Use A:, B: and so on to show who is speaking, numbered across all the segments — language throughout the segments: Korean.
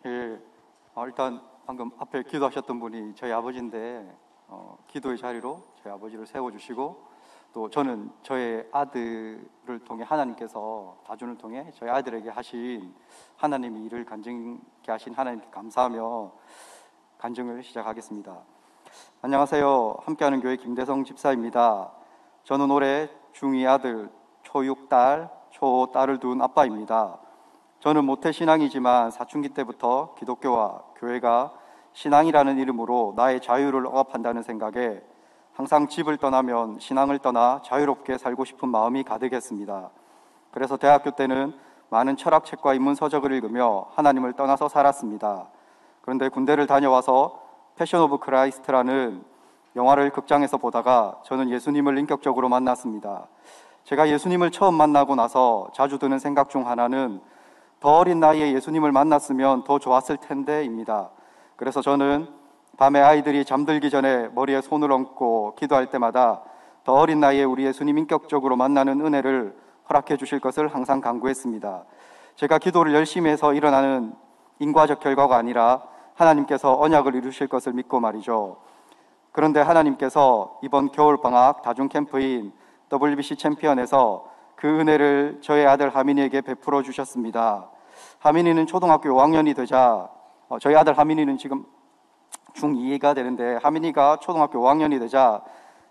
A: 예, 일단 방금 앞에 기도하셨던 분이 저희 아버지인데 기도의 자리로 저희 아버지를 세워주시고 또 저는 저의 아들을 통해 하나님께서 다준을 통해 저희 아들에게 하신 하나님의 일을 간증케 하신 하나님께 감사하며 간증을 시작하겠습니다. 안녕하세요. 함께하는 교회 김대성 집사입니다. 저는 올해 중2 아들, 초6 딸, 초5 딸을 둔 아빠입니다. 저는 모태신앙이지만 사춘기 때부터 기독교와 교회가 신앙이라는 이름으로 나의 자유를 억압한다는 생각에 항상 집을 떠나면 신앙을 떠나 자유롭게 살고 싶은 마음이 가득했습니다. 그래서 대학교 때는 많은 철학책과 인문서적을 읽으며 하나님을 떠나서 살았습니다. 그런데 군대를 다녀와서 패션 오브 크라이스트라는 영화를 극장에서 보다가 저는 예수님을 인격적으로 만났습니다. 제가 예수님을 처음 만나고 나서 자주 드는 생각 중 하나는 더 어린 나이에 예수님을 만났으면 더 좋았을 텐데입니다. 그래서 저는 밤에 아이들이 잠들기 전에 머리에 손을 얹고 기도할 때마다 더 어린 나이에 우리 예수님 인격적으로 만나는 은혜를 허락해 주실 것을 항상 간구했습니다. 제가 기도를 열심히 해서 일어나는 인과적 결과가 아니라 하나님께서 언약을 이루실 것을 믿고 말이죠. 그런데 하나님께서 이번 겨울방학 다중캠프인 WBC 챔피언에서 그 은혜를 저의 아들 하민이에게 베풀어 주셨습니다. 하민이는 초등학교 5학년이 되자 저희 아들 하민이는 지금 중2가 되는데 하민이가 초등학교 5학년이 되자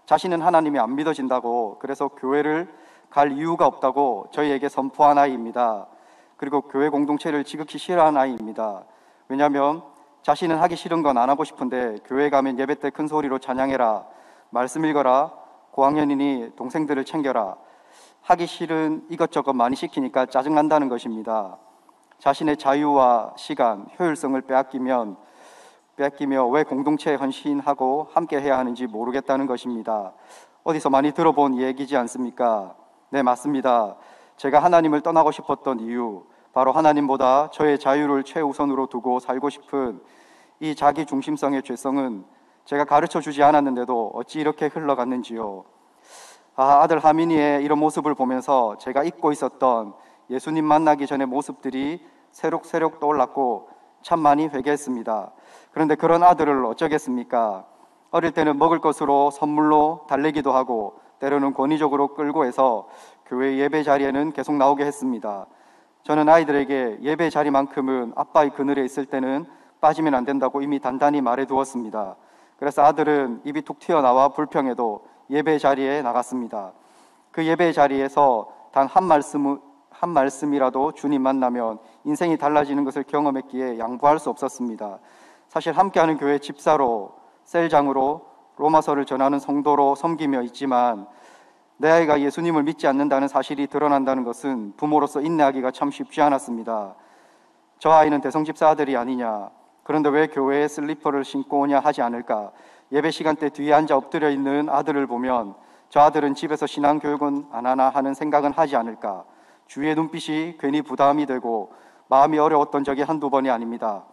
A: 자신은 하나님이 안 믿어진다고 그래서 교회를 갈 이유가 없다고 저희에게 선포한 아이입니다. 그리고 교회 공동체를 지극히 싫어하는 아이입니다. 왜냐하면 자신은 하기 싫은 건 안 하고 싶은데 교회 가면 예배 때 큰 소리로 찬양해라, 말씀 읽어라, 고학년이니 동생들을 챙겨라, 하기 싫은 이것저것 많이 시키니까 짜증난다는 것입니다. 자신의 자유와 시간, 효율성을 빼앗기며 왜 공동체에 헌신하고 함께 해야 하는지 모르겠다는 것입니다. 어디서 많이 들어본 얘기지 않습니까? 네, 맞습니다. 제가 하나님을 떠나고 싶었던 이유, 바로 하나님보다 저의 자유를 최우선으로 두고 살고 싶은 이 자기중심성의 죄성은 제가 가르쳐 주지 않았는데도 어찌 이렇게 흘러갔는지요. 아들 하민이의 이런 모습을 보면서 제가 잊고 있었던 예수님 만나기 전의 모습들이 새록새록 떠올랐고 참 많이 회개했습니다. 그런데 그런 아들을 어쩌겠습니까? 어릴 때는 먹을 것으로 선물로 달래기도 하고 때로는 권위적으로 끌고 해서 교회 예배 자리에는 계속 나오게 했습니다. 저는 아이들에게 예배 자리만큼은 아빠의 그늘에 있을 때는 빠지면 안 된다고 이미 단단히 말해두었습니다. 그래서 아들은 입이 툭 튀어나와 불평해도 예배 자리에 나갔습니다. 그 예배 자리에서 단 한 말씀이라도 주님 만나면 인생이 달라지는 것을 경험했기에 양보할 수 없었습니다. 사실 함께하는 교회 집사로, 셀장으로, 로마서를 전하는 성도로 섬기며 있지만 내 아이가 예수님을 믿지 않는다는 사실이 드러난다는 것은 부모로서 인내하기가 참 쉽지 않았습니다. 저 아이는 대성집사 아들이 아니냐, 그런데 왜 교회에 슬리퍼를 신고 오냐 하지 않을까, 예배 시간 때 뒤에 앉아 엎드려 있는 아들을 보면 저 아들은 집에서 신앙교육은 안 하나 하는 생각은 하지 않을까, 주위의 눈빛이 괜히 부담이 되고 마음이 어려웠던 적이 한두 번이 아닙니다.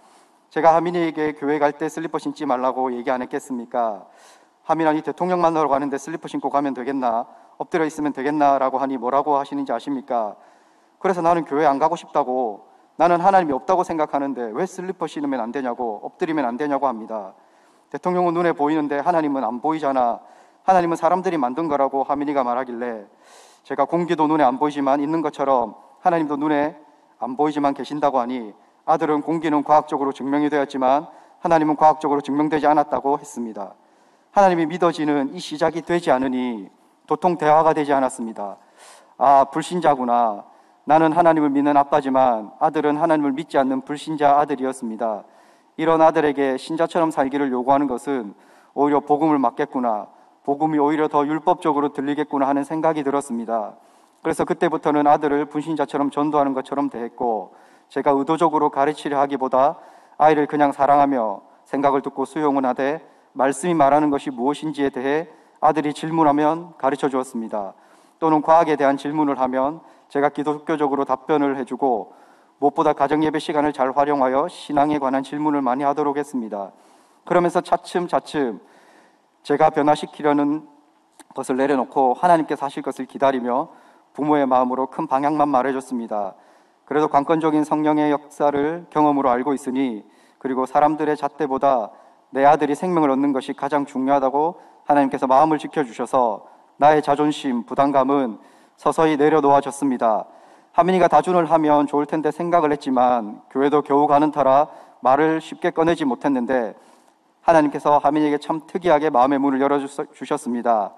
A: 제가 하민이에게 교회 갈 때 슬리퍼 신지 말라고 얘기 안 했겠습니까? 하민아, 니 대통령 만나러 가는데 슬리퍼 신고 가면 되겠나? 엎드려 있으면 되겠나? 라고 하니 뭐라고 하시는지 아십니까? 그래서 나는 교회 안 가고 싶다고, 나는 하나님이 없다고 생각하는데 왜 슬리퍼 신으면 안 되냐고, 엎드리면 안 되냐고 합니다. 대통령은 눈에 보이는데 하나님은 안 보이잖아, 하나님은 사람들이 만든 거라고 하민이가 말하길래 제가 공기도 눈에 안 보이지만 있는 것처럼 하나님도 눈에 안 보이지만 계신다고 하니 아들은 공기는 과학적으로 증명이 되었지만 하나님은 과학적으로 증명되지 않았다고 했습니다. 하나님이 믿어지는 이 시작이 되지 않으니 도통 대화가 되지 않았습니다. 불신자구나. 나는 하나님을 믿는 아빠지만 아들은 하나님을 믿지 않는 불신자 아들이었습니다. 이런 아들에게 신자처럼 살기를 요구하는 것은 오히려 복음을 막겠구나, 복음이 오히려 더 율법적으로 들리겠구나 하는 생각이 들었습니다. 그래서 그때부터는 아들을 불신자처럼 전도하는 것처럼 대했고, 제가 의도적으로 가르치려 하기보다 아이를 그냥 사랑하며 생각을 듣고 수용은 하되 말씀이 말하는 것이 무엇인지에 대해 아들이 질문하면 가르쳐 주었습니다. 또는 과학에 대한 질문을 하면 제가 기독교적으로 답변을 해주고, 무엇보다 가정예배 시간을 잘 활용하여 신앙에 관한 질문을 많이 하도록 했습니다. 그러면서 차츰차츰 제가 변화시키려는 것을 내려놓고 하나님께서 하실 것을 기다리며 부모의 마음으로 큰 방향만 말해줬습니다. 그래도 관건적인 성령의 역사를 경험으로 알고 있으니, 그리고 사람들의 잣대보다 내 아들이 생명을 얻는 것이 가장 중요하다고 하나님께서 마음을 지켜주셔서 나의 자존심, 부담감은 서서히 내려놓아졌습니다. 하민이가 다준을 하면 좋을 텐데 생각을 했지만 교회도 겨우 가는 터라 말을 쉽게 꺼내지 못했는데, 하나님께서 하민이에게 참 특이하게 마음의 문을 열어주셨습니다.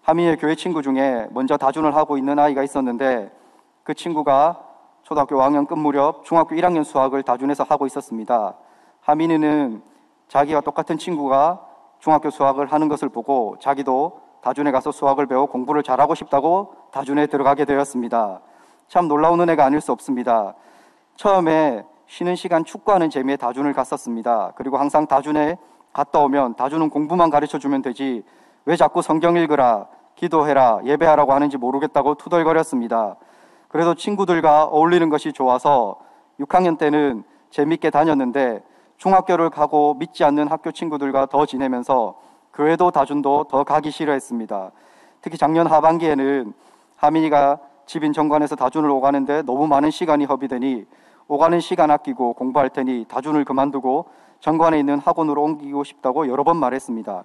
A: 하민이의 교회 친구 중에 먼저 다준을 하고 있는 아이가 있었는데, 그 친구가 초등학교 5학년 끝 무렵 중학교 1학년 수학을 다준에서 하고 있었습니다. 하민이는 자기와 똑같은 친구가 중학교 수학을 하는 것을 보고 자기도 다준에 가서 수학을 배워 공부를 잘하고 싶다고 다준에 들어가게 되었습니다. 참 놀라운 은혜가 아닐 수 없습니다. 처음에 쉬는 시간 축구하는 재미에 다준을 갔었습니다. 그리고 항상 다준에 갔다 오면 다준은 공부만 가르쳐주면 되지 왜 자꾸 성경 읽으라, 기도해라, 예배하라고 하는지 모르겠다고 투덜거렸습니다. 그래도 친구들과 어울리는 것이 좋아서 6학년 때는 재밌게 다녔는데, 중학교를 가고 믿지 않는 학교 친구들과 더 지내면서 교회도 다준도 더 가기 싫어했습니다. 특히 작년 하반기에는 하민이가 집인 정관에서 다준을 오가는데 너무 많은 시간이 허비되니 오가는 시간 아끼고 공부할 테니 다준을 그만두고 정관에 있는 학원으로 옮기고 싶다고 여러 번 말했습니다.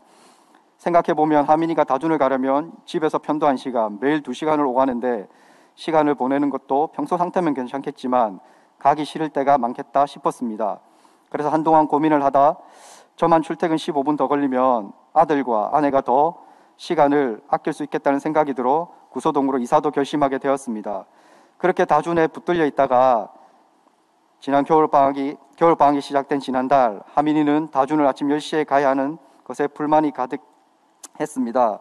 A: 생각해보면 하민이가 다준을 가려면 집에서 편도 1시간, 매일 2시간을 오가는데 시간을 보내는 것도 평소 상태면 괜찮겠지만 가기 싫을 때가 많겠다 싶었습니다. 그래서 한동안 고민을 하다 저만 출퇴근 15분 더 걸리면 아들과 아내가 더 시간을 아낄 수 있겠다는 생각이 들어 구소동으로 이사도 결심하게 되었습니다. 그렇게 다준에 붙들려 있다가 지난 겨울방학이 시작된 지난달, 하민이는 다준을 아침 10시에 가야 하는 것에 불만이 가득했습니다.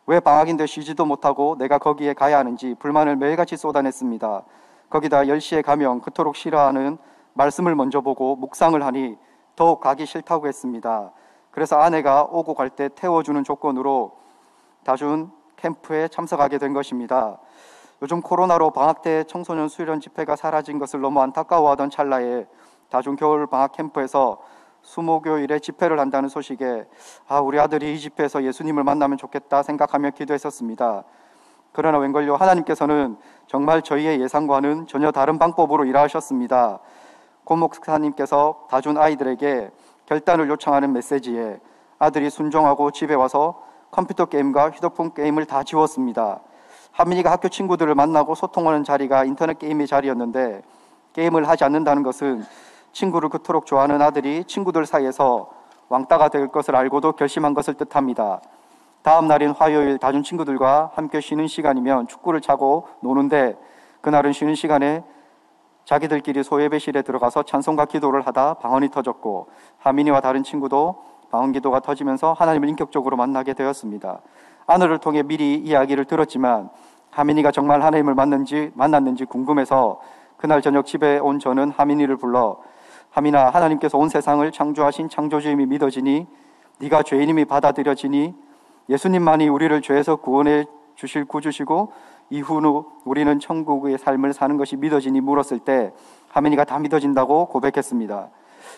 A: 왜 방학인데 쉬지도 못하고 내가 거기에 가야 하는지 불만을 매일같이 쏟아냈습니다. 거기다 10시에 가면 그토록 싫어하는 말씀을 먼저 보고 묵상을 하니 더욱 가기 싫다고 했습니다. 그래서 아내가 오고 갈 때 태워주는 조건으로 다준 캠프에 참석하게 된 것입니다. 요즘 코로나로 방학 때 청소년 수련 집회가 사라진 것을 너무 안타까워하던 찰나에 다준 겨울 방학 캠프에서 수목요일에 집회를 한다는 소식에 우리 아들이 이 집회에서 예수님을 만나면 좋겠다 생각하며 기도했었습니다. 그러나 웬걸요, 하나님께서는 정말 저희의 예상과는 전혀 다른 방법으로 일하셨습니다. 고 목사님께서 다준 아이들에게 결단을 요청하는 메시지에 아들이 순종하고 집에 와서 컴퓨터 게임과 휴대폰 게임을 다 지웠습니다. 하민이가 학교 친구들을 만나고 소통하는 자리가 인터넷 게임의 자리였는데, 게임을 하지 않는다는 것은 친구를 그토록 좋아하는 아들이 친구들 사이에서 왕따가 될 것을 알고도 결심한 것을 뜻합니다. 다음 날인 화요일, 다준 친구들과 함께 쉬는 시간이면 축구를 차고 노는데, 그날은 쉬는 시간에 자기들끼리 소예배실에 들어가서 찬송과 기도를 하다 방언이 터졌고, 하민이와 다른 친구도 방언 기도가 터지면서 하나님을 인격적으로 만나게 되었습니다. 아내를 통해 미리 이야기를 들었지만 하민이가 정말 하나님을 만났는지 궁금해서 그날 저녁 집에 온 저는 하민이를 불러 하민아, 하나님께서 온 세상을 창조하신 창조주임이 믿어지니, 네가 죄인임이 받아들여지니, 예수님만이 우리를 죄에서 구원해 주실 구주시고 이후로 우리는 천국의 삶을 사는 것이 믿어지니 물었을 때 하민이가 다 믿어진다고 고백했습니다.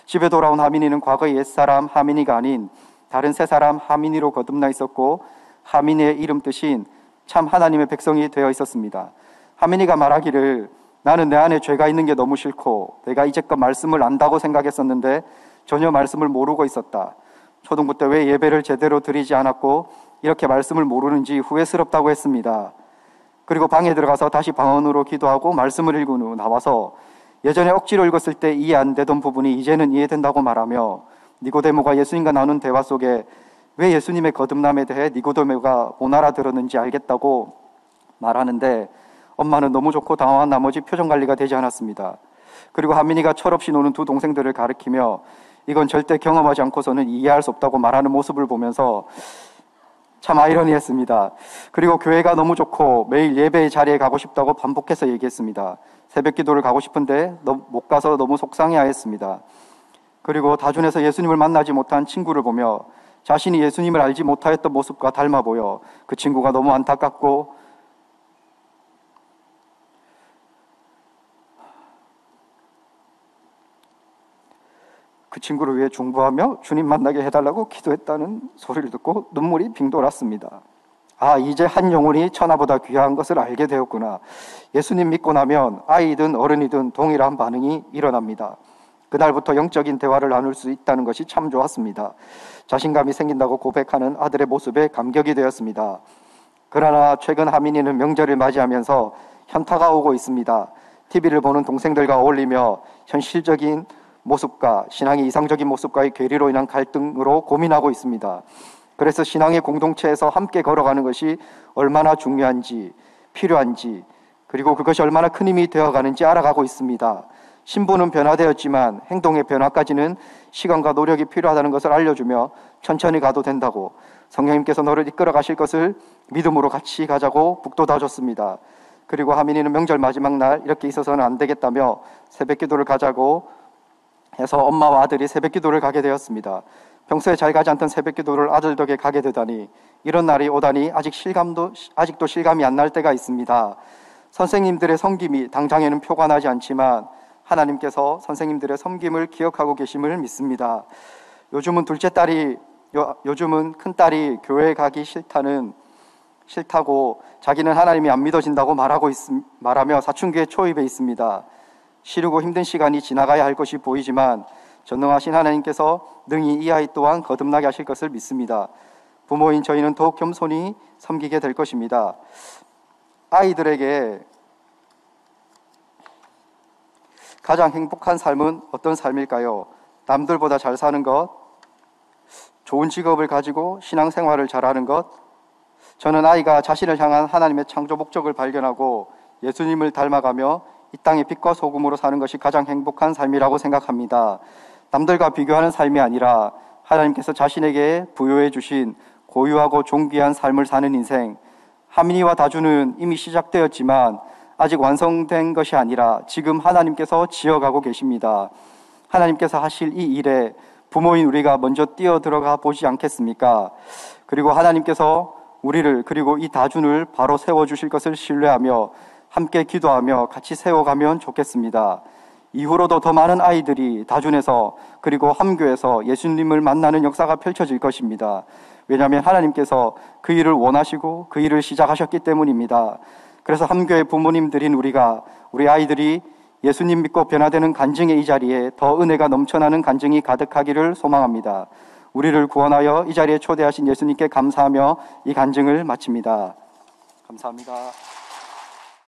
A: 집에 돌아온 하민이는 과거의 옛사람 하민이가 아닌 다른 새 사람 하민이로 거듭나 있었고, 하민이의 이름 뜻인 참 하나님의 백성이 되어 있었습니다. 하민이가 말하기를 나는 내 안에 죄가 있는 게 너무 싫고 내가 이제껏 말씀을 안다고 생각했었는데 전혀 말씀을 모르고 있었다. 초등부 때 왜 예배를 제대로 드리지 않았고 이렇게 말씀을 모르는지 후회스럽다고 했습니다. 그리고 방에 들어가서 다시 방언으로 기도하고 말씀을 읽은 후 나와서 예전에 억지로 읽었을 때 이해 안 되던 부분이 이제는 이해된다고 말하며, 니고데모가 예수님과 나눈 대화 속에 왜 예수님의 거듭남에 대해 니고데모가 못 알아들었는지 알겠다고 말하는데, 엄마는 너무 좋고 당황한 나머지 표정 관리가 되지 않았습니다. 그리고 하민이가 철없이 노는 두 동생들을 가리키며 이건 절대 경험하지 않고서는 이해할 수 없다고 말하는 모습을 보면서 참 아이러니했습니다. 그리고 교회가 너무 좋고 매일 예배의 자리에 가고 싶다고 반복해서 얘기했습니다. 새벽 기도를 가고 싶은데 못 가서 너무 속상해하였습니다. 그리고 다준에서 예수님을 만나지 못한 친구를 보며 자신이 예수님을 알지 못하였던 모습과 닮아 보여 그 친구가 너무 안타깝고 그 친구를 위해 중보하며 주님 만나게 해달라고 기도했다는 소리를 듣고 눈물이 빙 돌았습니다. 아, 이제 한 영혼이 천하보다 귀한 것을 알게 되었구나. 예수님 믿고 나면 아이든 어른이든 동일한 반응이 일어납니다. 그날부터 영적인 대화를 나눌 수 있다는 것이 참 좋았습니다. 자신감이 생긴다고 고백하는 아들의 모습에 감격이 되었습니다. 그러나 최근 하민이는 명절을 맞이하면서 현타가 오고 있습니다. TV를 보는 동생들과 어울리며 현실적인 모습과 신앙의 이상적인 모습과의 괴리로 인한 갈등으로 고민하고 있습니다. 그래서 신앙의 공동체에서 함께 걸어가는 것이 얼마나 중요한지, 필요한지, 그리고 그것이 얼마나 큰 힘이 되어가는지 알아가고 있습니다. 신부는 변화되었지만 행동의 변화까지는 시간과 노력이 필요하다는 것을 알려주며 천천히 가도 된다고, 성령님께서 너를 이끌어 가실 것을 믿음으로 같이 가자고 북돋아줬습니다. 그리고 하민이는 명절 마지막 날 이렇게 있어서는 안 되겠다며 새벽기도를 가자고 해서 엄마와 아들이 새벽기도를 가게 되었습니다. 평소에 잘 가지 않던 새벽기도를 아들 덕에 가게 되다니, 이런 날이 오다니 아직도 실감이 안 날 때가 있습니다. 선생님들의 섬김이 당장에는 표가 나지 않지만 하나님께서 선생님들의 섬김을 기억하고 계심을 믿습니다. 요즘은 큰딸이 교회 가기 싫다고 자기는 하나님이 안 믿어진다고 말하며 사춘기에 초입해 있습니다. 싫고 힘든 시간이 지나가야 할 것이 보이지만 전능하신 하나님께서 능히 이 아이 또한 거듭나게 하실 것을 믿습니다. 부모인 저희는 더욱 겸손히 섬기게 될 것입니다. 아이들에게 가장 행복한 삶은 어떤 삶일까요? 남들보다 잘 사는 것, 좋은 직업을 가지고 신앙생활을 잘하는 것. 저는 아이가 자신을 향한 하나님의 창조 목적을 발견하고 예수님을 닮아가며 이 땅의 빛과 소금으로 사는 것이 가장 행복한 삶이라고 생각합니다. 남들과 비교하는 삶이 아니라 하나님께서 자신에게 부여해 주신 고유하고 존귀한 삶을 사는 인생. 하민이와 다주는 이미 시작되었지만 아직 완성된 것이 아니라 지금 하나님께서 지어가고 계십니다. 하나님께서 하실 이 일에 부모인 우리가 먼저 뛰어들어가 보지 않겠습니까? 그리고 하나님께서 우리를, 그리고 이 다준을 바로 세워주실 것을 신뢰하며 함께 기도하며 같이 세워가면 좋겠습니다. 이후로도 더 많은 아이들이 다준에서, 그리고 함교에서 예수님을 만나는 역사가 펼쳐질 것입니다. 왜냐하면 하나님께서 그 일을 원하시고 그 일을 시작하셨기 때문입니다. 그래서 함교의 부모님들인 우리 아이들이 예수님 믿고 변화되는 간증의 이 자리에 더 은혜가 넘쳐나는 간증이 가득하기를 소망합니다. 우리를 구원하여 이 자리에 초대하신 예수님께 감사하며 이 간증을 마칩니다. 감사합니다.